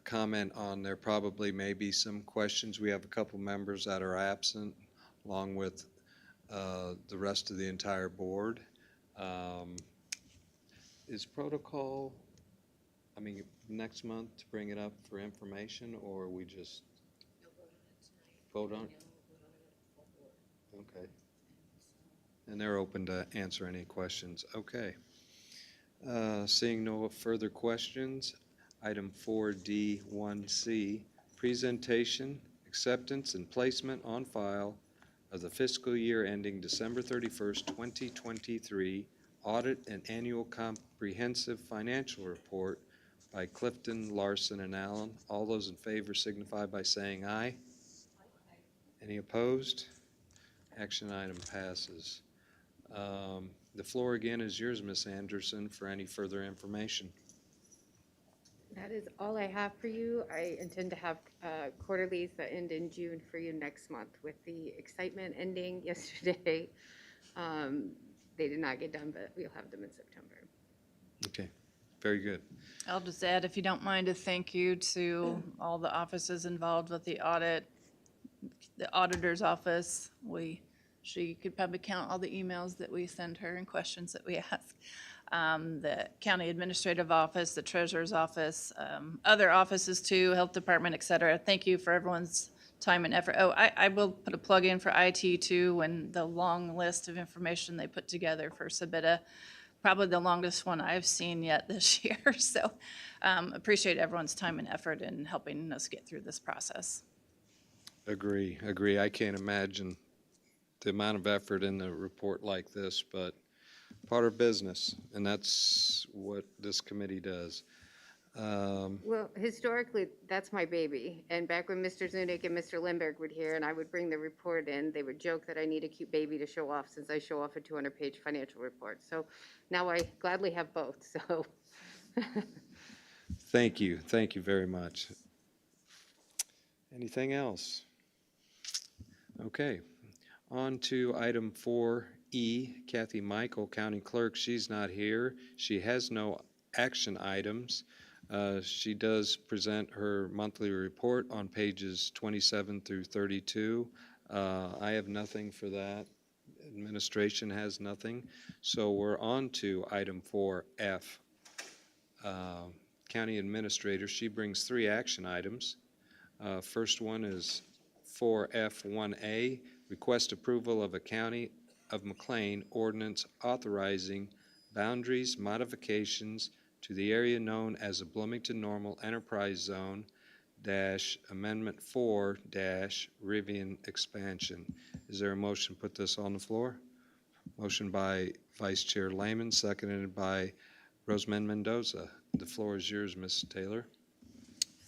comment on there probably may be some questions. We have a couple members that are absent, along with the rest of the entire board. Is protocol, I mean, next month to bring it up for information, or we just vote on it? Okay. And they're open to answer any questions. Okay. Seeing no further questions, item 4D1C, presentation, acceptance, and placement on file of the fiscal year ending December 31st, 2023 audit and annual comprehensive financial report by Clifton, Larson, and Allen. All those in favor signify by saying aye. Any opposed? Action item passes. The floor again is yours, Ms. Anderson, for any further information. That is all I have for you. I intend to have quarterlies that end in June for you next month. With the excitement ending yesterday, they did not get done, but we'll have them in September. Okay, very good. I'll just add, if you don't mind, a thank you to all the offices involved with the audit, the auditor's office. She could probably count all the emails that we send her and questions that we ask. The county administrative office, the treasurer's office, other offices too, health department, et cetera. Thank you for everyone's time and effort. Oh, I will put a plug in for IT too, and the long list of information they put together for Sabita. Probably the longest one I've seen yet this year. So appreciate everyone's time and effort in helping us get through this process. Agree. I can't imagine the amount of effort in a report like this, but part of business, and that's what this committee does. Well, historically, that's my baby. And back when Mr. Zunick and Mr. Lindberg would hear and I would bring the report in, they would joke that I need a cute baby to show off since I show off a 200-page financial report. So now I gladly have both, so. Thank you very much. Anything else? Okay, on to item 4E, Kathy Michael, County Clerk. She's not here. She has no action items. She does present her monthly report on pages 27 through 32. I have nothing for that. Administration has nothing. So we're on to item 4F. County Administrator, she brings 3 action items. First one is 4F1A, request approval of a County of McLean ordinance authorizing boundaries modifications to the area known as the Bloomington Normal Enterprise Zone - Amendment 4 - Rivian Expansion. Is there a motion to put this on the floor? Motion by Vice Chair Lehman, seconded by Rosemond Mendoza. The floor is yours, Ms. Taylor.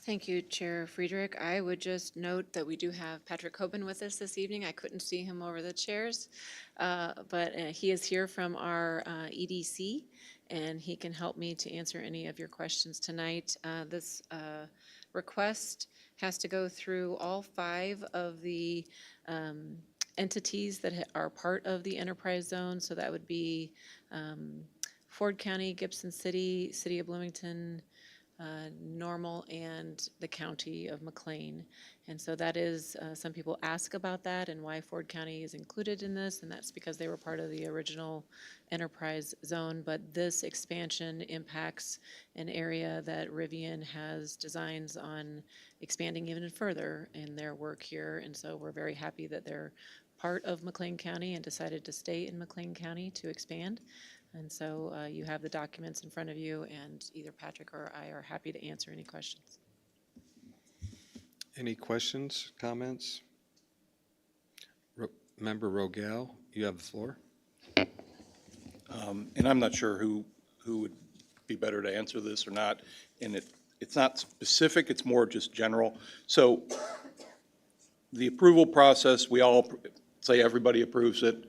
Thank you, Chair Friedrich. I would just note that we do have Patrick Hoban with us this evening. I couldn't see him over the chairs, but he is here from our EDC, and he can help me to answer any of your questions tonight. This request has to go through all 5 of the entities that are part of the enterprise zone. So that would be Ford County, Gibson City, City of Bloomington, Normal, and the County of McLean. And so that is, some people ask about that and why Ford County is included in this, and that's because they were part of the original enterprise zone. But this expansion impacts an area that Rivian has designs on expanding even further in their work here. And so we're very happy that they're part of McLean County and decided to stay in McLean County to expand. And so you have the documents in front of you, and either Patrick or I are happy to answer any questions. Any questions, comments? Member Rogel, you have the floor. And I'm not sure who would be better to answer this or not. And it's not specific, it's more just general. So the approval process, we all say everybody approves it.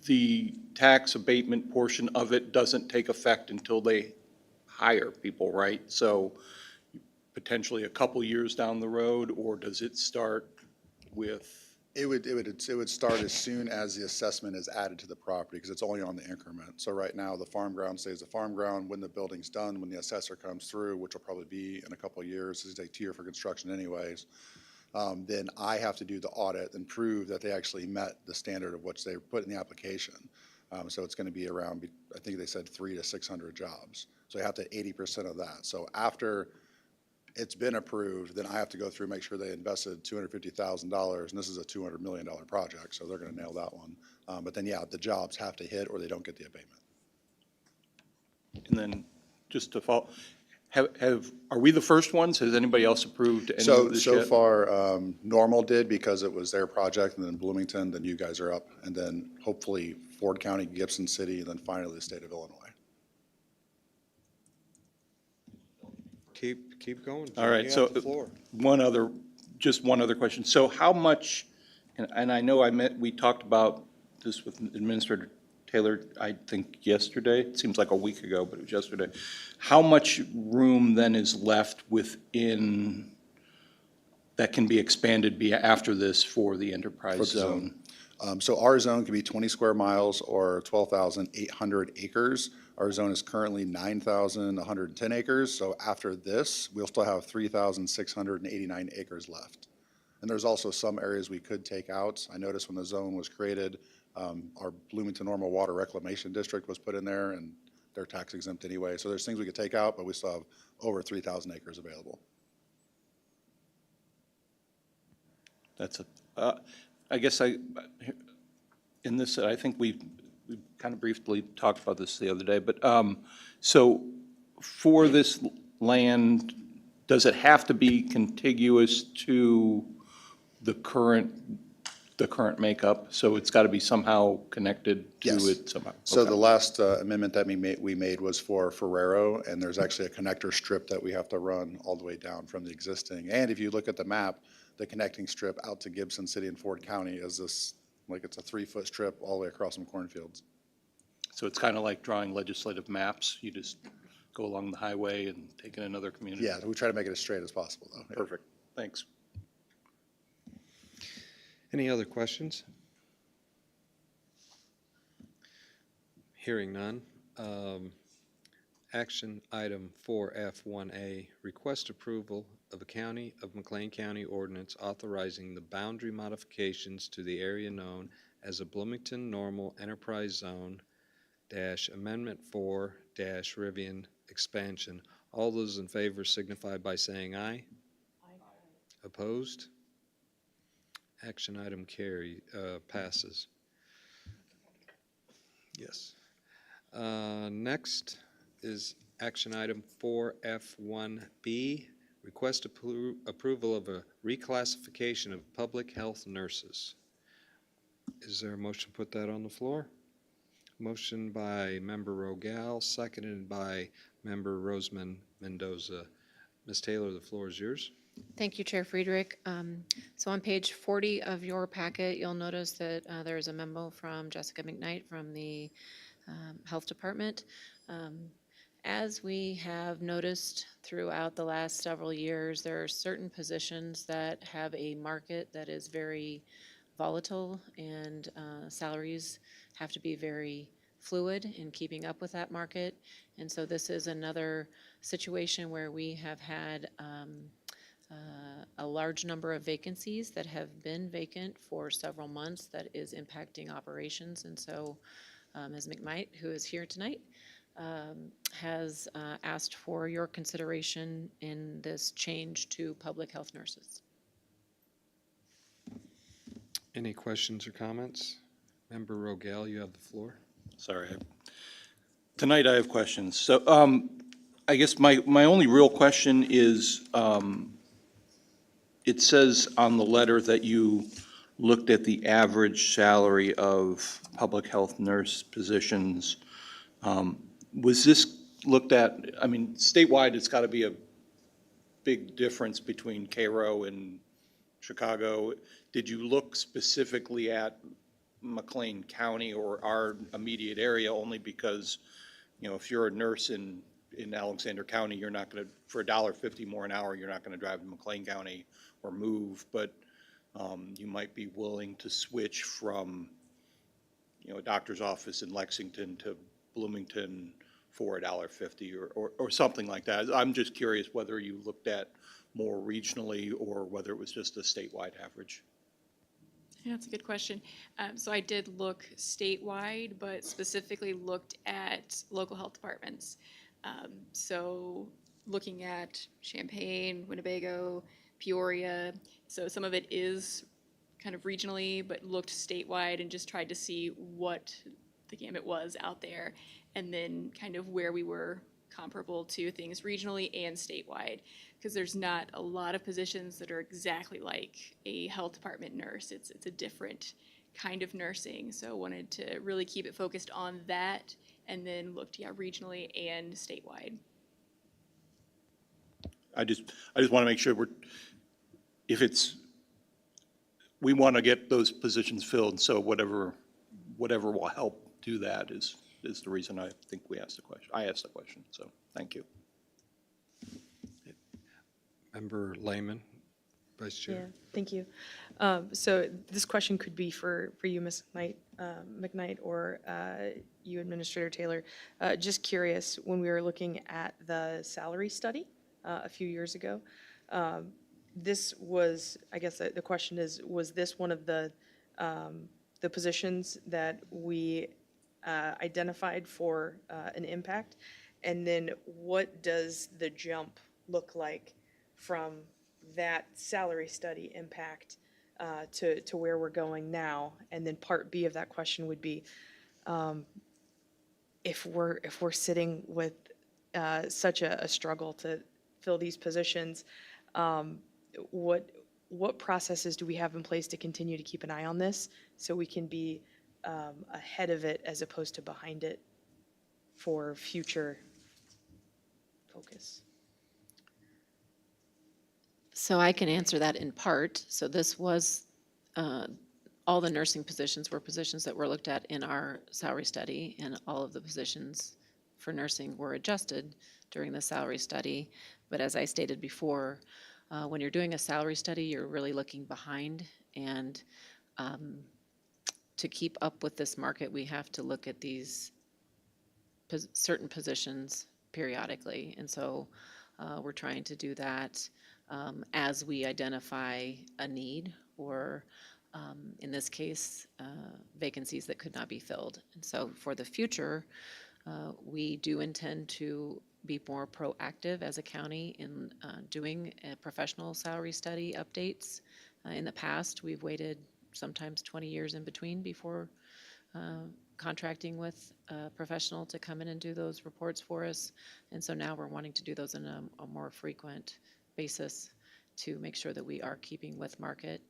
The tax abatement portion of it doesn't take effect until they hire people, right? So potentially a couple years down the road, or does it start with? It would start as soon as the assessment is added to the property, because it's only on the increment. So right now, the farm ground stays the farm ground. When the building's done, when the assessor comes through, which will probably be in a couple of years, this is a tier for construction anyways, then I have to do the audit and prove that they actually met the standard of which they put in the application. So it's going to be around, I think they said 300 to 600 jobs. So you have to 80% of that. So after it's been approved, then I have to go through, make sure they invested $250,000, and this is a $200 million project, so they're going to nail that one. But then, yeah, the jobs have to hit or they don't get the abatement. And then just to follow, are we the first ones? Has anybody else approved any So of this yet? far, Normal did because it was their project, and then Bloomington, then you guys are up, and then hopefully Ford County, Gibson City, and then finally the state of Illinois. Keep going. All right, You so have the floor. one other question. So how much, and I know we talked about this with Administrator Taylor, I think yesterday, it seems like a week ago, but it was yesterday. How much room then is left within, that can be expanded after this for the enterprise the zone? So our zone can be 20 square miles or 12,800 acres. Our zone is currently 9,110 acres, so after this, we'll still have 3,689 acres left. And there's also some areas we could take out. I noticed when the zone was created, our Bloomington Normal Water Reclamation District was put in there, and they're tax exempt anyway. So there's things we could take out, but we still have over 3,000 acres available. That's I guess in this, I think we kind of briefly talked about this the other day, but, so for this land, does it have to be contiguous to the current makeup? So it's got to be somehow connected to Yes. it somehow? So Okay. the last amendment that we made was for Ferrero, and there's actually a connector strip that we have to run all the way down from the existing. And if you look at the map, the connecting strip out to Gibson City and Ford County is this, like it's a 3-foot strip all the way across some cornfields. So it's kind of like drawing legislative maps. You just go along the highway and take in another community? Yeah, we try to make it as straight as possible, though. Yeah. Perfect. Thanks. Any other questions? Hearing none. Action item 4F1A, request approval of a County of McLean County ordinance authorizing the boundary modifications to the area known as a Bloomington Normal Enterprise Zone dash Amendment 4 dash Rivian Expansion. All those in favor signify by saying aye. Aye. Opposed? Action item passes. Yes. Next is action item 4F1B, request approval of a reclassification of public health nurses. Is there a motion to put that on the floor? Motion by Member Rogel, seconded by Member Roseman Mendoza. Ms. Taylor, the floor is yours. Thank you, Chair Friedrich. So on page 40 of your packet, you'll notice that there is a memo from Jessica McKnight from the Health Department. As we have noticed throughout the last several years, there are certain positions that have a market that is very volatile, and salaries have to be very fluid in keeping up with that market. And so this is another situation where we have had a large number of vacancies that have been vacant for several months that is impacting operations. And so Ms. McKnight, who is here tonight, has asked for your consideration in this change to public health nurses. Any questions or comments? Member Rogel, you have the floor. Sorry. Tonight I have questions. So I guess my only real question is, it says on the letter that you looked at the average salary of public health nurse positions. Was this looked at, I mean, statewide, it's got to be a big difference between Cairo and Chicago. Did you look specifically at McLean County or our immediate area only because, you know, if you're a nurse in Alexander County, you're not going to, for $1.50 more an hour, you're not going to drive to McLean County or move, but you might be willing to switch from, you know, a doctor's office in Lexington to Bloomington for $1.50 or something like that. I'm just curious whether you looked at more regionally or whether it was just a statewide average. Yeah, that's a good question. So I did look statewide, but specifically looked at local health departments. So looking at Champaign, Winnebago, Peoria. So some of it is kind of regionally, but looked statewide and just tried to see what the gamut was out there, and then kind of where we were comparable to things regionally and statewide, because there's not a lot of positions that are exactly like a health department nurse. It's a different kind of nursing, so wanted to really keep it focused on that, and then looked, yeah, regionally and statewide. I just want to make sure we want to get those positions filled, so whatever will help do that is the reason I think we asked the question. I asked the question, so thank you. Member Lehman, Vice Yeah, Chair. thank you. So this question could be for you, Ms. McKnight, or you, Administrator Taylor. Just curious, when we were looking at the salary study a few years ago, this was, I guess the question is, was this one of the positions that we identified for an impact? And then what does the jump look like from that salary study impact to where we're going now? And then part B of that question would be, if we're sitting with such a struggle to fill these positions, what processes do we have in place to continue to keep an eye on this so we can be ahead of it as opposed to behind it for future focus? So I can answer that in part. So this was, all the nursing positions were positions that were looked at in our salary study, and all of the positions for nursing were adjusted during the salary study. But as I stated before, when you're doing a salary study, you're really looking behind, and to keep up with this market, we have to look at these certain positions periodically. And so we're trying to do that as we identify a need, or in this case, vacancies that could not be filled. And so for the future, we do intend to be more proactive as a county in doing professional salary study updates. In the past, we've waited sometimes 20 years in between before contracting with a professional to come in and do those reports for us. And so now we're wanting to do those in a more frequent basis to make sure that we are keeping with market.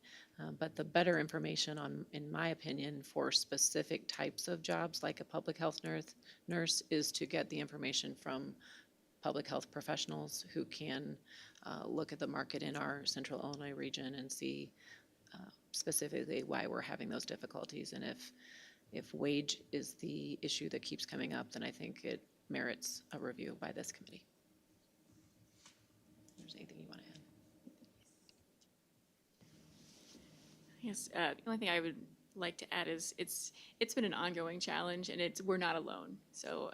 But the better information on, in my opinion, for specific types of jobs like a public health nurse is to get the information from public health professionals who can look at the market in our central Illinois region and see specifically why we're having those difficulties. And if wage is the issue that keeps coming up, then I think it merits a review by this committee. If there's anything you want to add? Yes, the only thing I would like to add is it's been an ongoing challenge, and we're not alone. So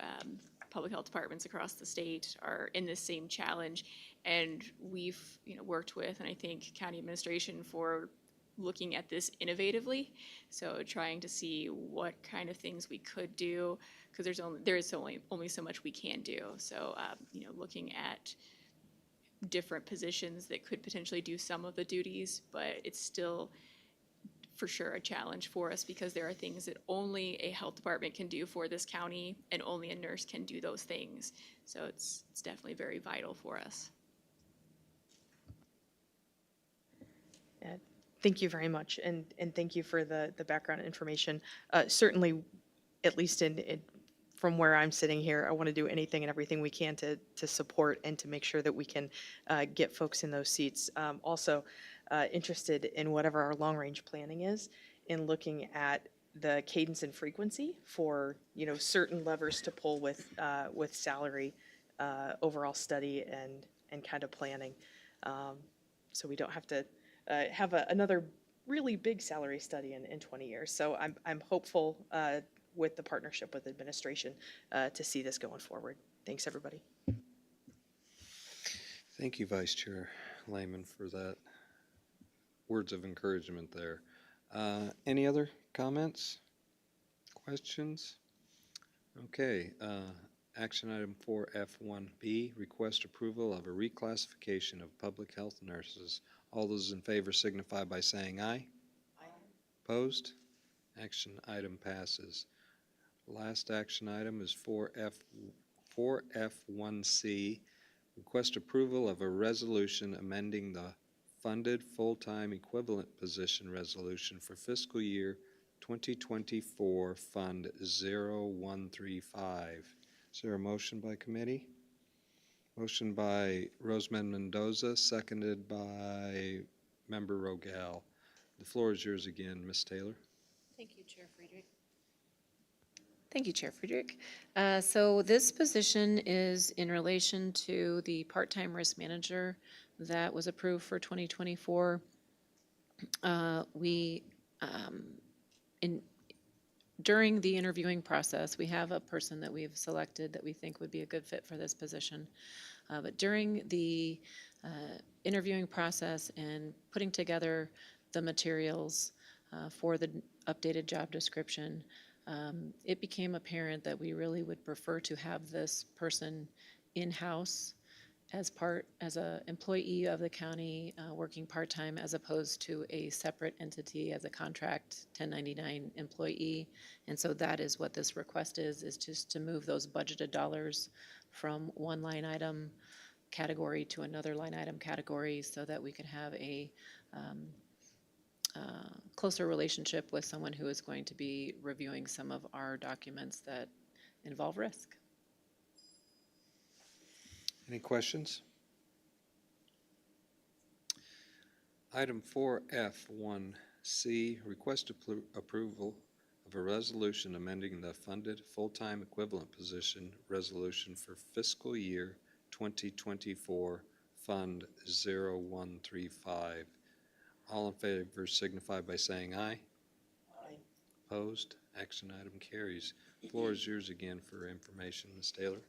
public health departments across the state are in this same challenge, and we've worked with, and I think county administration for looking at this innovatively. So trying to see what kind of things we could do, because there is only so much we can do. So looking at different positions that could potentially do some of the duties, but it's still for sure a challenge for us because there are things that only a health department can do for this county, and only a nurse can do those things. So it's definitely very vital for us. Yeah, thank you very much, and thank you for the background information. Certainly, at least from where I'm sitting here, I want to do anything and everything we can to support and to make sure that we can get folks in those seats. Also, interested in whatever our long-range planning is, in looking at the cadence and frequency for certain levers to pull with salary, overall study and kind of planning, so we don't have to have another really big salary study in 20 years. So I'm hopeful with the partnership with administration to see this going forward. Thanks, everybody. Thank you, Vice Chair Lehman, for that words of encouragement there. Any other comments, questions? Okay, action item 4F1B, request approval of a reclassification of public health nurses. All those in favor signify by saying aye. Aye. Opposed? Action item passes. Last action item is 4F1C, request approval of a resolution amending the funded full-time equivalent position resolution for fiscal year 2024 Fund 0135. Is there a motion by committee? Motion by Roseman Mendoza, seconded by Member Rogel. The floor is yours again, Ms. Taylor. Thank you, Chair Friedrich. Thank you, Chair Friedrich. So this position is in relation to the part-time risk manager that was approved for 2024. During the interviewing process, we have a person that we've selected that we think would be a good fit for this position. But during the interviewing process and putting together the materials for the updated job description, it became apparent that we really would prefer to have this person in-house as a employee of the county, working part-time, as opposed to a separate entity as a contract 1099 employee. And so that is what this request is just to move those budgeted dollars from one line item category to another line item category so that we can have a closer relationship with someone who is going to be reviewing some of our documents that involve risk. Any questions? Item 4F1C, request approval of a resolution amending the funded full-time equivalent position resolution for fiscal year 2024, Fund 0135. All in favor signify by saying aye. Aye. Opposed? Action item carries. Floor is yours again for information, Ms. Taylor.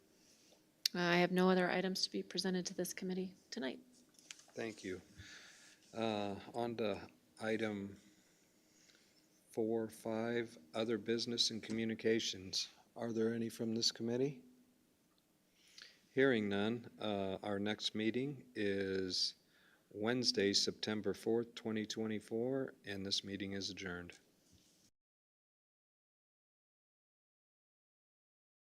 I have no other items to be presented to this committee tonight. Thank you. On to item 4.5, other business and communications. Are there any from this committee? Hearing none, our next meeting is Wednesday, September 4th, 2024, and this meeting is adjourned.